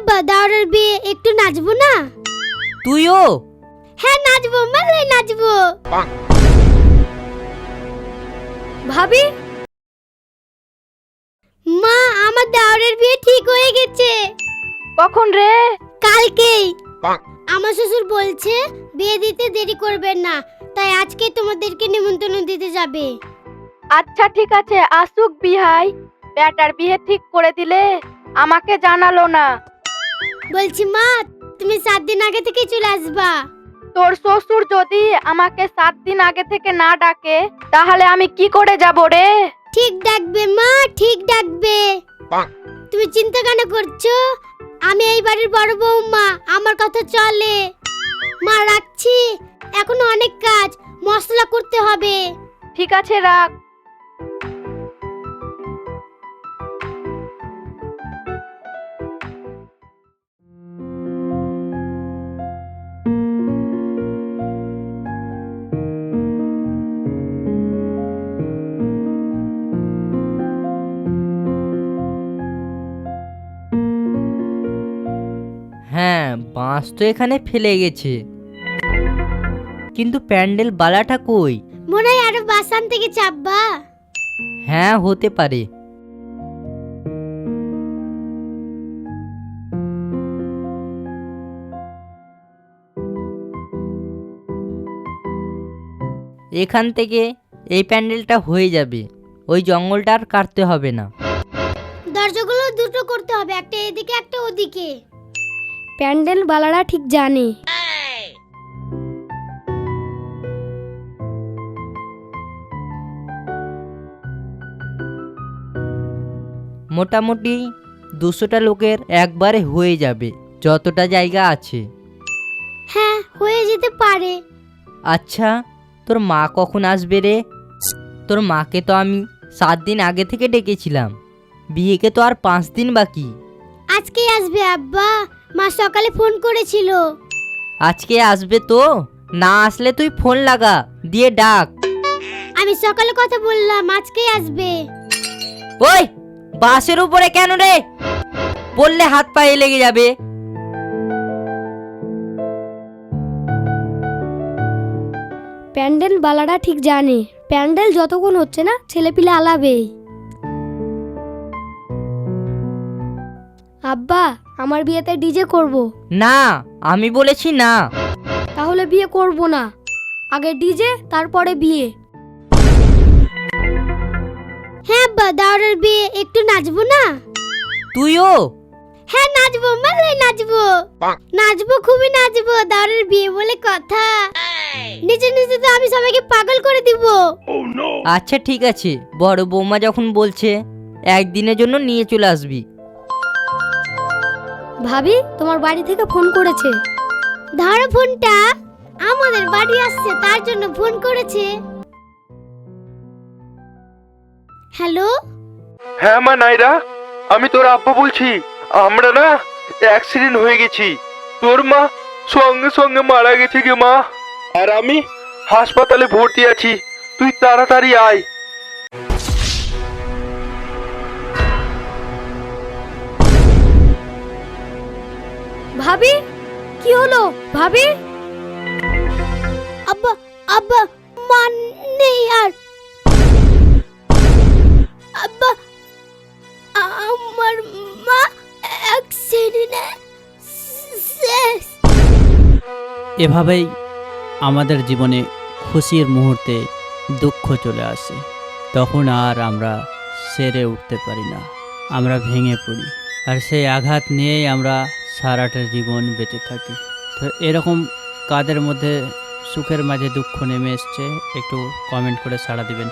আব্বা, দাওরের বিয়ে একটু নাচবো না? তুইও? হ্যাঁ নাচবো, মারলে নাচবো। ভাবি, মা আমার দাওরের বিয়ে ঠিক হয়ে গেছে। কখন রে? কালকেই। আমার শ্বশুর বলছে বিয়ে দিতে দেরি করবেন না, তাই আজকে তোমাদেরকে নিমন্ত্রণ দিতে যাবে। আচ্ছা ঠিক আছে, আসুক বিহাই। বেটার বিয়ে ঠিক করে দিলে আমাকে জানালো না। বলছি মা, তুমি 7 দিন আগে থেকে চলে আসবা। তোর শ্বশুর যদি আমাকে 7 দিন আগে থেকে না ডাকে তাহলে আমি কি করে যাব রে? ঠিক ডাকবে মা, ঠিক ডাকবে। তুমি চিন্তা কেন করছো? আমি এই বাড়ির বড় বৌমা, আমার কথা চলে। মা রাখছি, এখনো অনেক কাজ, মশলা করতে হবে। ঠিক আছে রাখ। হ্যাঁ, বাঁশ তো এখানে ফেলে গেছে, কিন্তু প্যান্ডেল বালাটা কই? মনে হয় আরো বাসান থেকে চাপবা। হ্যাঁ, হতে পারে। এখান থেকে এই প্যান্ডেলটা হয়ে যাবে, ওই জঙ্গলটা আর কাটতে হবে না। দরজাগুলো দুটো করতে হবে, একটা এদিকে একটা ওদিকে। প্যান্ডেল বালারা ঠিক জানে। মোটামুটি 200টা লোকের একবারে হয়ে যাবে, যতটা জায়গা আছে। হ্যাঁ হয়ে যেতে পারে। আচ্ছা, তোর মা কখন আসবে রে? তোর মাকে তো আমি 7 দিন আগে থেকে ডেকেছিলাম, বিয়েকে তো আর 5 দিন বাকি। আজকেই আসবে আব্বা, মা সকালে ফোন করেছিল। আজকে আসবে তো? না আসলে তুই ফোন লাগা দিয়ে ডাক। আমি সকালে কথা বললাম, আজকেই আসবে। ওই বাসের উপরে কেন রে? বললে হাত পায়ে লেগে যাবে। প্যান্ডেল বালারা ঠিক জানে, প্যান্ডেল যতক্ষণ হচ্ছে না ছেলেপিলে আলাবেই। আব্বা, আমার বিয়েতে ডিজে করব। না, আমি বলেছি না। তাহলে বিয়ে করব না, আগে ডিজে তারপরে বিয়ে। হ্যাঁ আব্বা, দাওরের বিয়ে একটু নাচবো না? তুইও? হ্যাঁ নাচবো, মারলে নাচবো। নাচবো, খুবই নাচবো, দাওরের বিয়ে বলে কথা। নিচে নিচে তো আমি সবাইকে পাগল করে দিব। আচ্ছা ঠিক আছে, বড় বৌমা যখন বলছে একদিনের জন্য নিয়ে চলে আসবি। ভাবি তোমার বাড়ি থেকে ফোন করেছে। ধরো ফোনটা, আমাদের বাড়ি আসছে তার জন্য ফোন করেছে। হ্যালো। হ্যাঁ মা নাইরা, আমি তোর আব্বা বলছি। আমরা না অ্যাক্সিডেন্ট হয়ে গেছি, তোর মা সঙ্গে সঙ্গে মারা গেছে গে মা, আর আমি হাসপাতালে ভর্তি আছি। তুই তাড়াতাড়ি আয়। ভাবি, কি হলো ভাবি? আব্বা, আব্বা মান নেই আর। আব্বা, আমার মা অ্যাক্সিডেন্টে শেষ। এভাবেই আমাদের জীবনে খুশির মুহূর্তে দুঃখ চলে আসে, তখন আর আমরা সেরে উঠতে পারি না, আমরা ভেঙে পড়ি, আর সেই আঘাত নিয়েই আমরা সারাটা জীবন বেঁচে থাকি। তো এরকম কাদের মধ্যে সুখের মাঝে দুঃখ নেমে এসছে একটু কমেন্ট করে সাড়া দিবেন।